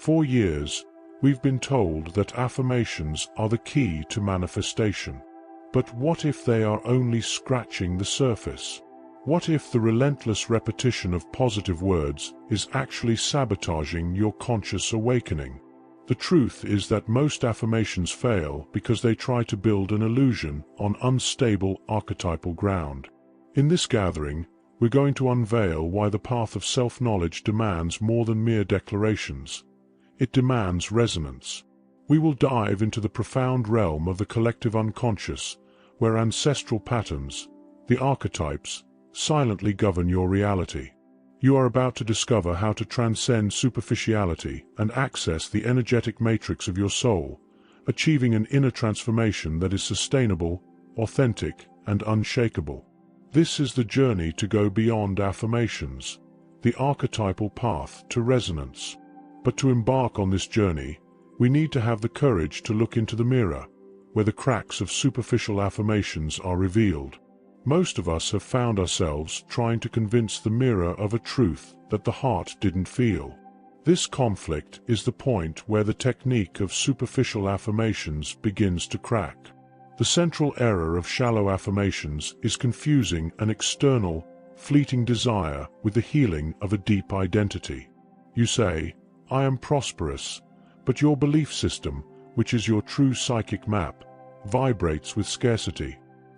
For years, we've been told that affirmations are the key to manifestation. But what if they are only scratching the surface? What if the relentless repetition of positive words is actually sabotaging your conscious awakening? The truth is that most affirmations fail because they try to build an illusion on unstable archetypal ground. In this gathering, we're going to unveil why the path of self-knowledge demands more than mere declarations. It demands resonance. We will dive into the profound realm of the collective unconscious, where ancestral patterns, the archetypes, silently govern your reality. You are about to discover how to transcend superficiality and access the energetic matrix of your soul, achieving an inner transformation that is sustainable, authentic, and unshakable. This is the journey to go beyond affirmations, the archetypal path to resonance. But to embark on this journey, we need to have the courage to look into the mirror, where the cracks of superficial affirmations are revealed. Most of us have found ourselves trying to convince the mirror of a truth that the heart didn't feel. This conflict is the point where the technique of superficial affirmations begins to crack. The central error of shallow affirmations is confusing an external, fleeting desire with the healing of a deep identity. You say, "I am prosperous," but your belief system, which is your true psychic map, vibrates with scarcity.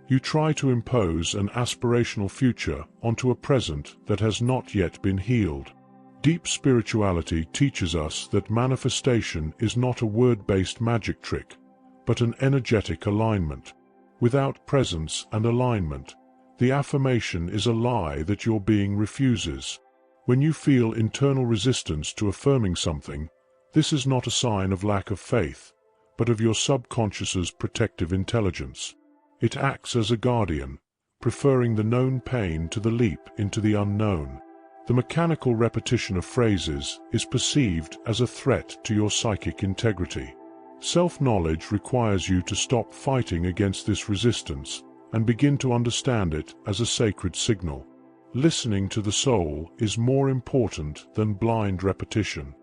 You try to impose an aspirational future onto a present that has not yet been healed. Deep spirituality teaches us that manifestation is not a word-based magic trick, but an energetic alignment. Without presence and alignment, the affirmation is a lie that your being refuses. When you feel internal resistance to affirming something, this is not a sign of lack of faith, but of your subconscious's protective intelligence. It acts as a guardian, preferring the known pain to the leap into the unknown. The mechanical repetition of phrases is perceived as a threat to your psychic integrity. Self-knowledge requires you to stop fighting against this resistance and begin to understand it as a sacred signal. Listening to the soul is more important than blind repetition.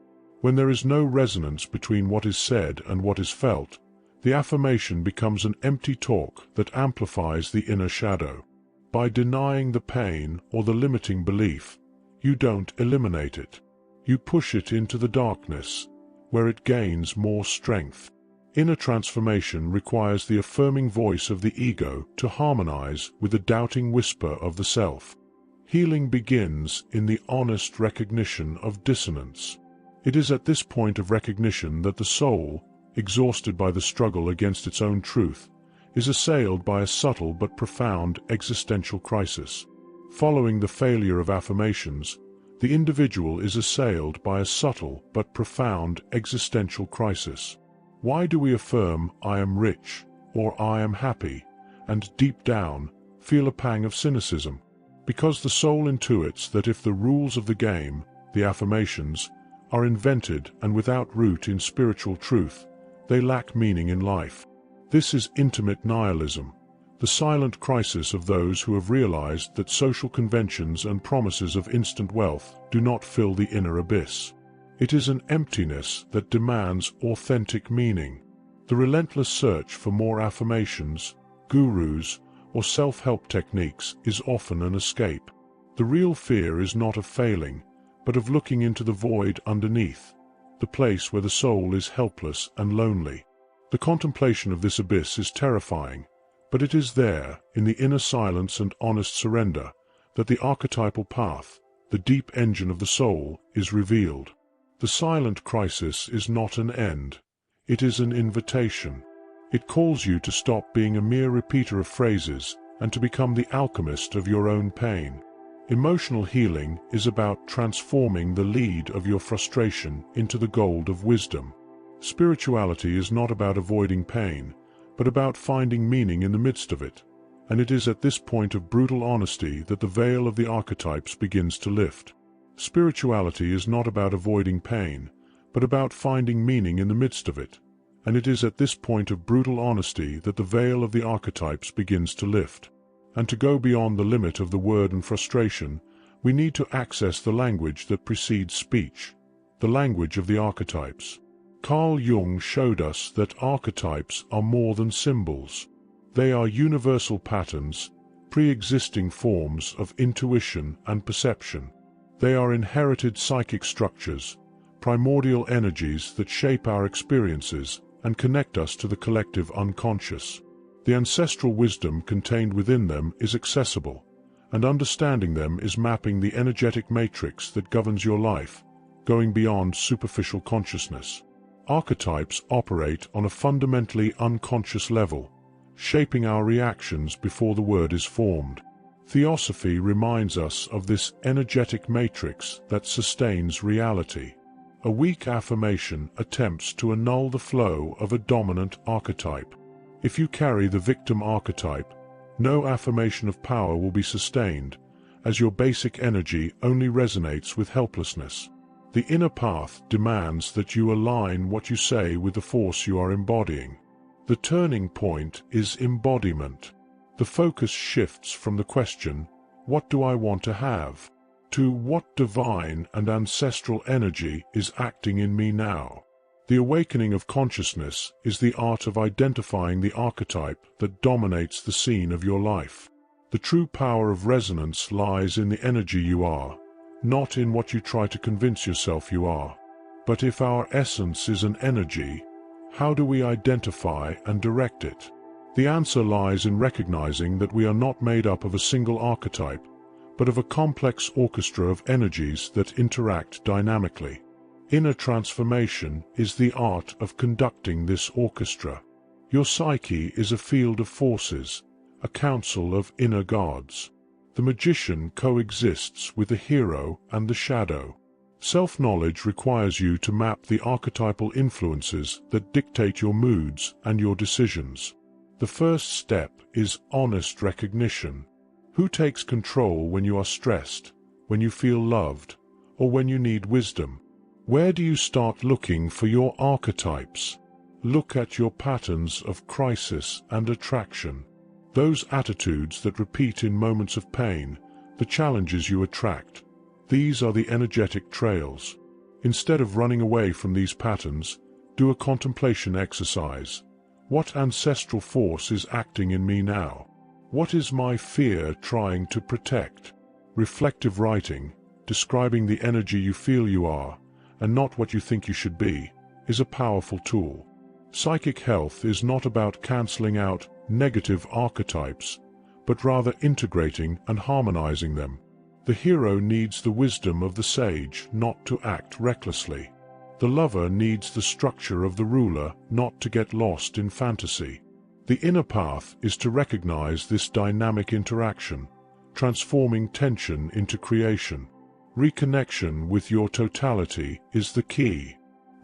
When there is no resonance between what is said and what is felt, the affirmation becomes an empty talk that amplifies the inner shadow. By denying the pain or the limiting belief, you don't eliminate it. You push it into the darkness, where it gains more strength. Inner transformation requires the affirming voice of the ego to harmonize with the doubting whisper of the self. Healing begins in the honest recognition of dissonance. It is at this point of recognition that the soul, exhausted by the struggle against its own truth, is assailed by a subtle but profound existential crisis. Following the failure of affirmations, the individual is assailed by a subtle but profound existential crisis. Why do we affirm, "I am rich," or "I am happy," and deep down, feel a pang of cynicism? Because the soul intuits that if the rules of the game, the affirmations, are invented and without root in spiritual truth, they lack meaning in life. This is intimate nihilism, the silent crisis of those who have realized that social conventions and promises of instant wealth do not fill the inner abyss. It is an emptiness that demands authentic meaning. The relentless search for more affirmations, gurus, or self-help techniques is often an escape. The real fear is not of failing, but of looking into the void underneath, the place where the soul is helpless and lonely. The contemplation of this abyss is terrifying, but it is there, in the inner silence and honest surrender, that the archetypal path, the deep engine of the soul, is revealed. The silent crisis is not an end. It is an invitation. It calls you to stop being a mere repeater of phrases and to become the alchemist of your own pain. Emotional healing is about transforming the lead of your frustration into the gold of wisdom. Spirituality is not about avoiding pain, but about finding meaning in the midst of it, and it is at this point of brutal honesty that the veil of the archetypes begins to lift. Spirituality is not about avoiding pain, but about finding meaning in the midst of it, and it is at this point of brutal honesty that the veil of the archetypes begins to lift. And to go beyond the limit of the word and frustration, we need to access the language that precedes speech, the language of the archetypes. Carl Jung showed us that archetypes are more than symbols. They are universal patterns, pre-existing forms of intuition and perception. They are inherited psychic structures, primordial energies that shape our experiences and connect us to the collective unconscious. The ancestral wisdom contained within them is accessible, and understanding them is mapping the energetic matrix that governs your life, going beyond superficial consciousness. Archetypes operate on a fundamentally unconscious level, shaping our reactions before the word is formed. Theosophy reminds us of this energetic matrix that sustains reality. A weak affirmation attempts to annul the flow of a dominant archetype. If you carry the victim archetype, no affirmation of power will be sustained, as your basic energy only resonates with helplessness. The inner path demands that you align what you say with the force you are embodying. The turning point is embodiment. The focus shifts from the question, "What do I want to have?" to "What divine and ancestral energy is acting in me now?" The awakening of consciousness is the art of identifying the archetype that dominates the scene of your life. The true power of resonance lies in the energy you are, not in what you try to convince yourself you are. But if our essence is an energy, how do we identify and direct it? The answer lies in recognizing that we are not made up of a single archetype, but of a complex orchestra of energies that interact dynamically. Inner transformation is the art of conducting this orchestra. Your psyche is a field of forces, a council of inner gods. The magician coexists with the hero and the shadow. Self-knowledge requires you to map the archetypal influences that dictate your moods and your decisions. The first step is honest recognition. Who takes control when you are stressed, when you feel loved, or when you need wisdom? Where do you start looking for your archetypes? Look at your patterns of crisis and attraction. Those attitudes that repeat in moments of pain, the challenges you attract. These are the energetic trails. Instead of running away from these patterns, do a contemplation exercise. What ancestral force is acting in me now? What is my fear trying to protect? Reflective writing, describing the energy you feel you are, and not what you think you should be, is a powerful tool. Psychic health is not about cancelling out negative archetypes, but rather integrating and harmonizing them. The hero needs the wisdom of the sage not to act recklessly. The lover needs the structure of the ruler not to get lost in fantasy. The inner path is to recognize this dynamic interaction, transforming tension into creation. Reconnection with your totality is the key.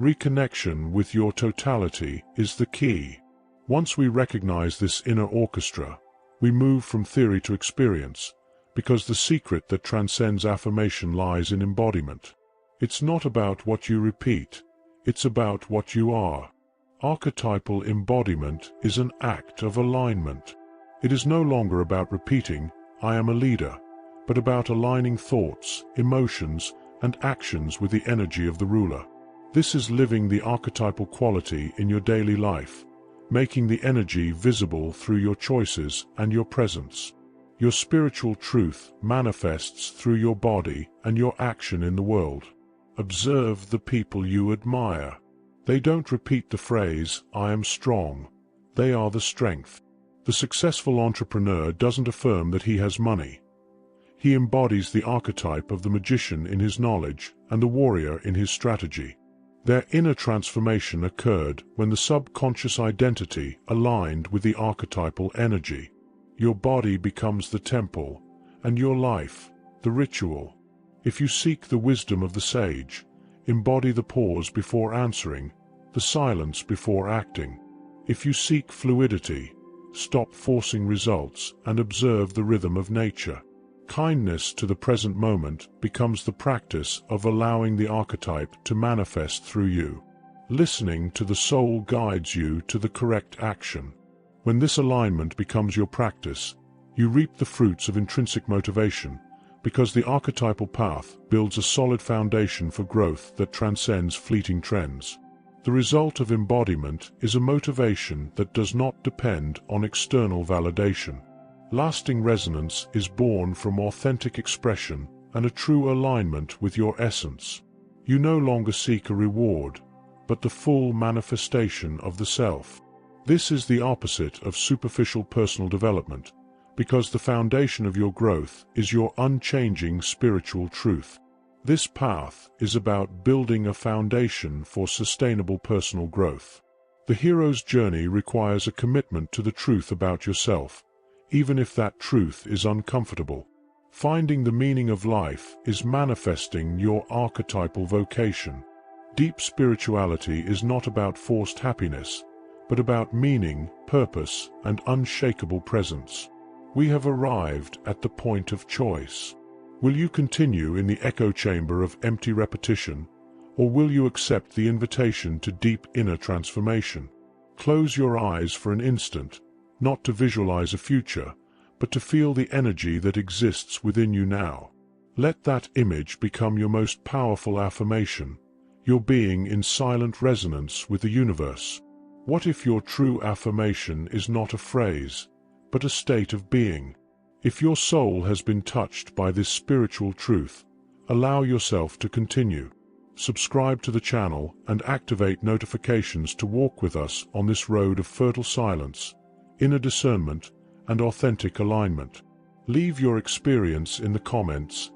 Reconnection with your totality is the key. Once we recognize this inner orchestra, we move from theory to experience, because the secret that transcends affirmation lies in embodiment. It's not about what you repeat, it's about what you are. Archetypal embodiment is an act of alignment. It is no longer about repeating, "I am a leader," but about aligning thoughts, emotions, and actions with the energy of the ruler. This is living the archetypal quality in your daily life, making the energy visible through your choices and your presence. Your spiritual truth manifests through your body and your action in the world. Observe the people you admire. They don't repeat the phrase, "I am strong." They are the strength. The successful entrepreneur doesn't affirm that he has money. He embodies the archetype of the magician in his knowledge and the warrior in his strategy. Their inner transformation occurred when the subconscious identity aligned with the archetypal energy. Your body becomes the temple, and your life, the ritual. If you seek the wisdom of the sage, embody the pause before answering, the silence before acting. If you seek fluidity, stop forcing results and observe the rhythm of nature. Kindness to the present moment becomes the practice of allowing the archetype to manifest through you. Listening to the soul guides you to the correct action. When this alignment becomes your practice, you reap the fruits of intrinsic motivation, because the archetypal path builds a solid foundation for growth that transcends fleeting trends. The result of embodiment is a motivation that does not depend on external validation. Lasting resonance is born from authentic expression and a true alignment with your essence. You no longer seek a reward, but the full manifestation of the self. This is the opposite of superficial personal development, because the foundation of your growth is your unchanging spiritual truth. This path is about building a foundation for sustainable personal growth. The hero's journey requires a commitment to the truth about yourself, even if that truth is uncomfortable. Finding the meaning of life is manifesting your archetypal vocation. Deep spirituality is not about forced happiness, but about meaning, purpose, and unshakable presence. We have arrived at the point of choice. Will you continue in the echo chamber of empty repetition, or will you accept the invitation to deep inner transformation? Close your eyes for an instant, not to visualize a future, but to feel the energy that exists within you now. Let that image become your most powerful affirmation, your being in silent resonance with the universe. What if your true affirmation is not a phrase, but a state of being? If your soul has been touched by this spiritual truth, allow yourself to continue. Subscribe to the channel and activate notifications to walk with us on this road of fertile silence, inner discernment, and authentic alignment. Leave your experience in the comments.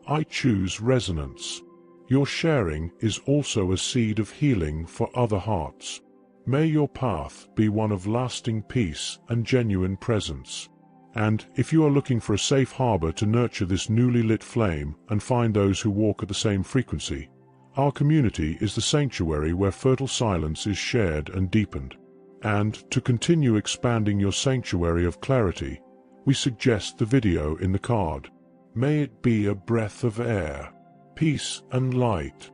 I choose resonance. Your sharing is also a seed of healing for other hearts. May your path be one of lasting peace and genuine presence. And if you are looking for a safe harbor to nurture this newly lit flame and find those who walk at the same frequency, our community is the sanctuary where fertile silence is shared and deepened. And to continue expanding your sanctuary of clarity, we suggest the video in the card. May it be a breath of air, peace and light.